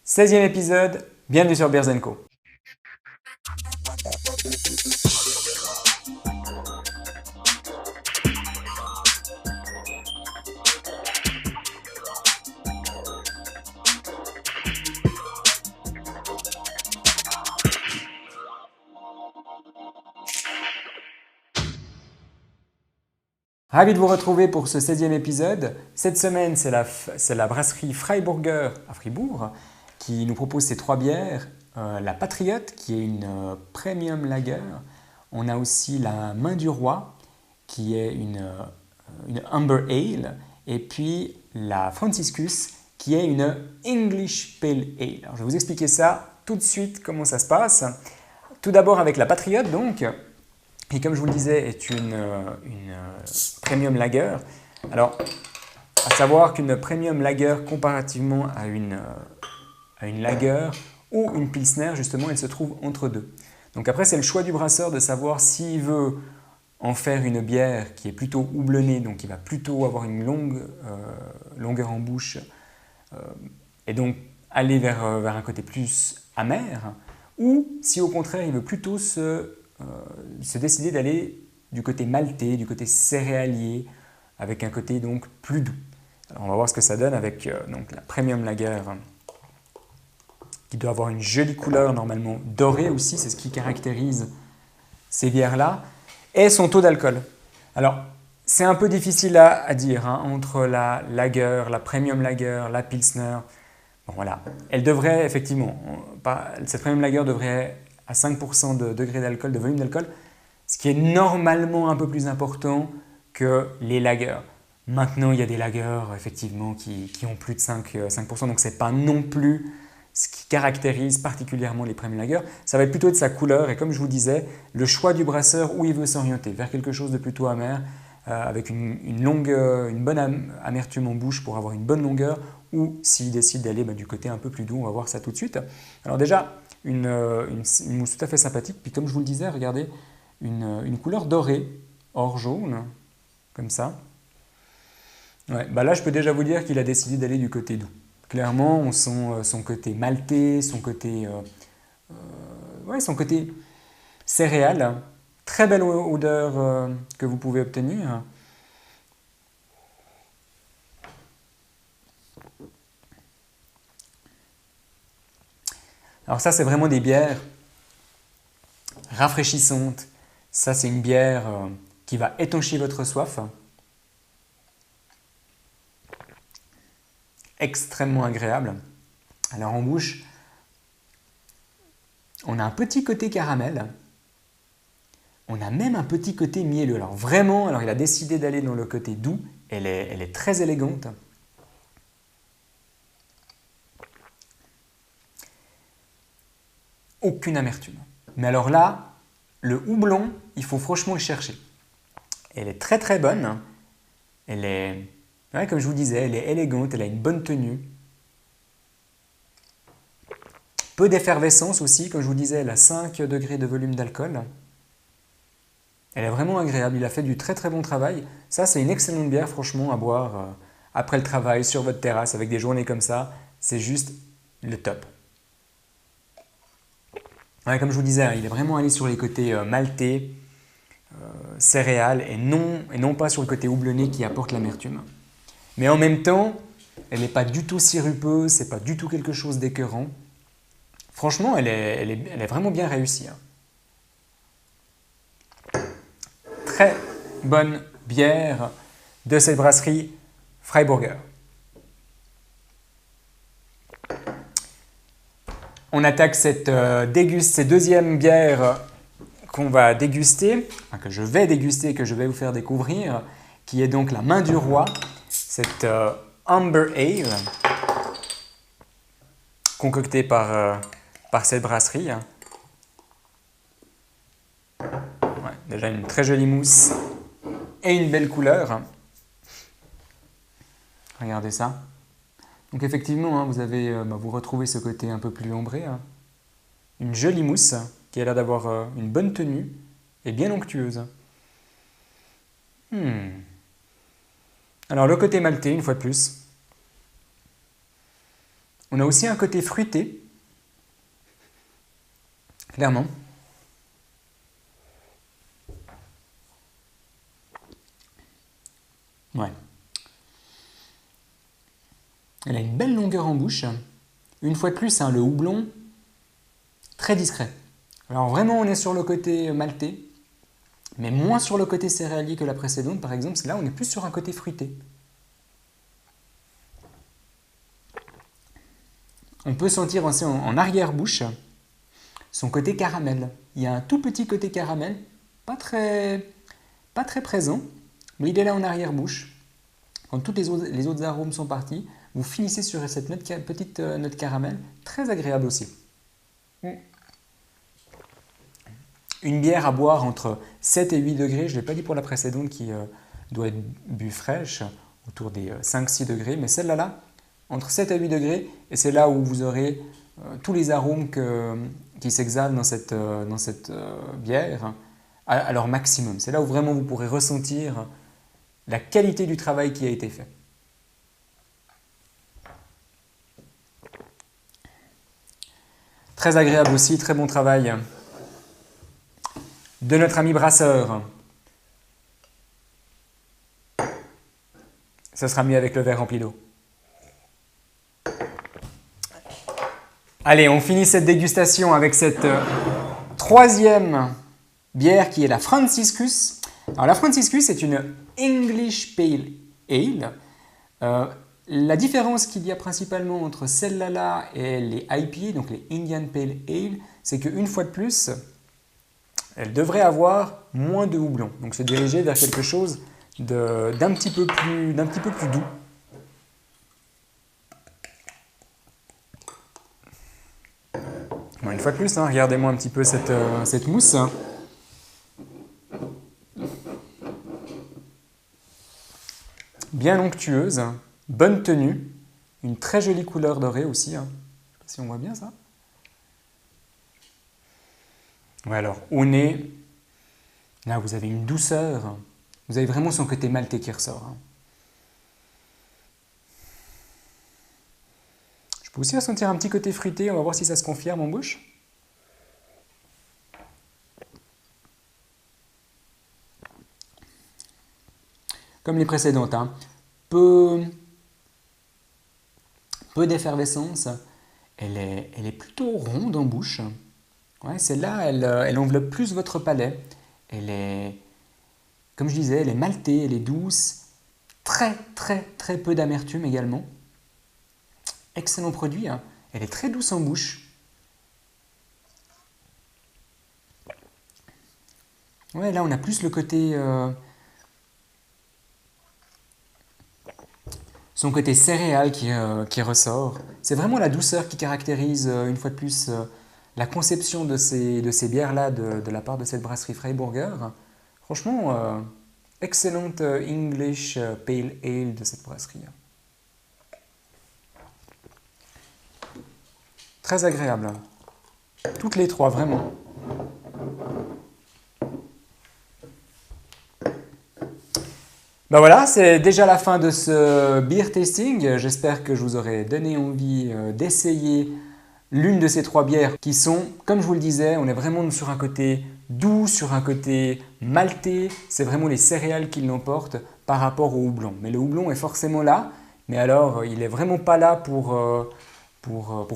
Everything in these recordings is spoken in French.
16e épisode, bienvenue sur Beers & Co. Ravi de vous retrouver pour ce 16e épisode. Cette semaine, c'est la brasserie Freiburger à Fribourg qui nous propose ces trois bières. La Patriote, qui est une premium lager. On a aussi la Main du Roi, qui est une Amber Ale. Et puis la Franciscus, qui est une English Pale Ale. Alors, je vais vous expliquer ça tout de suite, comment ça se passe. Tout d'abord avec la Patriote, donc, qui, comme je vous le disais, est une premium lager. Alors, à savoir qu'une premium lager, comparativement à une lager ou une pilsner, justement, elle se trouve entre deux. Donc après, c'est le choix du brasseur de savoir s'il veut en faire une bière qui est plutôt houblonnée, donc qui va plutôt avoir une longue longueur en bouche, et donc aller vers un côté plus amer, ou si au contraire, il veut plutôt se décider d'aller du côté maltais, du côté céréalier, avec un côté donc plus doux. Alors on va voir ce que ça donne avec donc la Premium Lager, qui doit avoir une jolie couleur, normalement dorée aussi, c'est ce qui caractérise ces bières-là, et son taux d'alcool. Alors, c'est un peu difficile à dire entre la lager, la Premium Lager, la Pilsner. Bon, voilà, elle devrait effectivement, cette Premium Lager devrait à 5% de degré d'alcool, de volume d'alcool, ce qui est normalement un peu plus important que les lagers. Maintenant, il y a des lagers effectivement qui ont plus de 5%, donc ce n'est pas non plus ce qui caractérise particulièrement les premium lagers. Ça va être plutôt de sa couleur et comme je vous disais, le choix du brasseur où il veut s'orienter, vers quelque chose de plutôt amer, avec une bonne amertume en bouche pour avoir une bonne longueur, ou s'il décide d'aller du côté un peu plus doux, on va voir ça tout de suite. Alors déjà, une mousse tout à fait sympathique, puis comme je vous le disais, regardez, une couleur dorée, or jaune, comme ça. Ouais, là, je peux déjà vous dire qu'il a décidé d'aller du côté doux. Clairement, on sent son côté maltais, son côté céréal. Très belle odeur que vous pouvez obtenir. Alors ça, c'est vraiment des bières rafraîchissantes. Ça, c'est une bière qui va étancher votre soif. Extrêmement agréable. Alors en bouche, on a un petit côté caramel. On a même un petit côté mielleux. Alors vraiment, il a décidé d'aller dans le côté doux. Elle est très élégante. Aucune amertume. Mais alors là, le houblon, il faut franchement le chercher. Elle est très très bonne. Elle est, comme je vous disais, elle est élégante, elle a une bonne tenue. Peu d'effervescence aussi, comme je vous disais, elle a 5 degrés de volume d'alcool. Elle est vraiment agréable, il a fait du très très bon travail. Ça, c'est une excellente bière, franchement, à boire après le travail, sur votre terrasse, avec des journées comme ça. C'est juste le top. Ouais, comme je vous disais, il est vraiment allé sur les côtés maltais, céréales, et non pas sur le côté houblonné qui apporte l'amertume. Mais en même temps, elle n'est pas du tout sirupeuse, c'est pas du tout quelque chose d'écœurant. Franchement, elle est vraiment bien réussie. Très bonne bière de cette brasserie Freiburger. On attaque cette deuxième bière qu'on va déguster, que je vais déguster, que je vais vous faire découvrir, qui est donc la Main du Roi, cette Amber Ale, concoctée par cette brasserie. Ouais, déjà une très jolie mousse et une belle couleur. Regardez ça. Donc effectivement, vous retrouvez ce côté un peu plus ombré. Une jolie mousse qui a l'air d'avoir une bonne tenue et bien onctueuse. Alors le côté maltais, une fois de plus. On a aussi un côté fruité, clairement. Ouais. Elle a une belle longueur en bouche. Une fois de plus, hein, le houblon, très discret. Alors vraiment, on est sur le côté maltais, mais moins sur le côté céréalier que la précédente, par exemple. Là, on est plus sur un côté fruité. On peut sentir aussi en arrière-bouche son côté caramel. Il y a un tout petit côté caramel, pas très présent, mais il est là en arrière-bouche. Quand tous les autres arômes sont partis, vous finissez sur cette petite note caramel, très agréable aussi. Une bière à boire entre 7 et 8 degrés, je ne l'ai pas dit pour la précédente qui doit être bu fraîche, autour des 5-6 degrés, mais celle-là, entre 7 et 8 degrés, et c'est là où vous aurez tous les arômes qui s'exhalent dans cette bière à leur maximum. C'est là où vraiment vous pourrez ressentir la qualité du travail qui a été fait. Très agréable aussi, très bon travail de notre ami brasseur. Ce sera mieux avec le verre rempli d'eau. Allez, on finit cette dégustation avec cette troisième bière qui est la Franciscus. Alors la Franciscus est une English Pale Ale. La différence qu'il y a principalement entre celle-là et les IPA, donc les Indian Pale Ale, c'est qu'une fois de plus, elle devrait avoir moins de houblon. Donc se diriger vers quelque chose d'un petit peu plus doux. Bon, une fois de plus, hein, regardez-moi un petit peu cette mousse. Bien onctueuse, bonne tenue, une très jolie couleur dorée aussi. Hein. Je ne sais pas si on voit bien ça. Ouais, alors, au nez, là vous avez une douceur, vous avez vraiment son côté maltais qui ressort. Hein. Je peux aussi ressentir un petit côté fruité, on va voir si ça se confirme en bouche. Comme les précédentes, hein. Peu d'effervescence, elle est plutôt ronde en bouche. Ouais, celle-là, elle enveloppe plus votre palais. Elle est, comme je disais, elle est maltée, elle est douce. Très peu d'amertume également. Excellent produit, hein. Elle est très douce en bouche. Ouais, là on a plus le côté... son côté céréal qui ressort. C'est vraiment la douceur qui caractérise, une fois de plus, la conception de ces bières-là de la part de cette brasserie Freiburger. Franchement, excellente English Pale Ale de cette brasserie. Très agréable. Toutes les trois, vraiment. Ben voilà, c'est déjà la fin de ce beer tasting. J'espère que je vous aurai donné envie d'essayer l'une de ces trois bières qui sont, comme je vous le disais, on est vraiment sur un côté doux, sur un côté maltais. C'est vraiment les céréales qui l'emportent par rapport au houblon. Mais le houblon est forcément là, mais alors il n'est vraiment pas là pour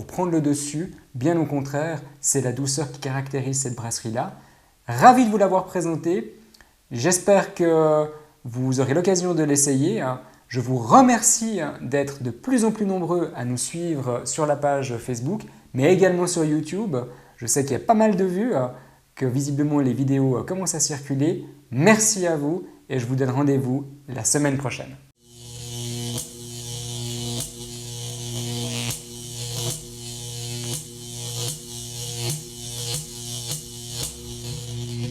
prendre le dessus. Bien au contraire, c'est la douceur qui caractérise cette brasserie-là. Ravi de vous l'avoir présenté. J'espère que vous aurez l'occasion de l'essayer. Je vous remercie d'être de plus en plus nombreux à nous suivre sur la page Facebook, mais également sur YouTube. Je sais qu'il y a pas mal de vues, que visiblement les vidéos commencent à circuler. Merci à vous et je vous donne rendez-vous la semaine prochaine.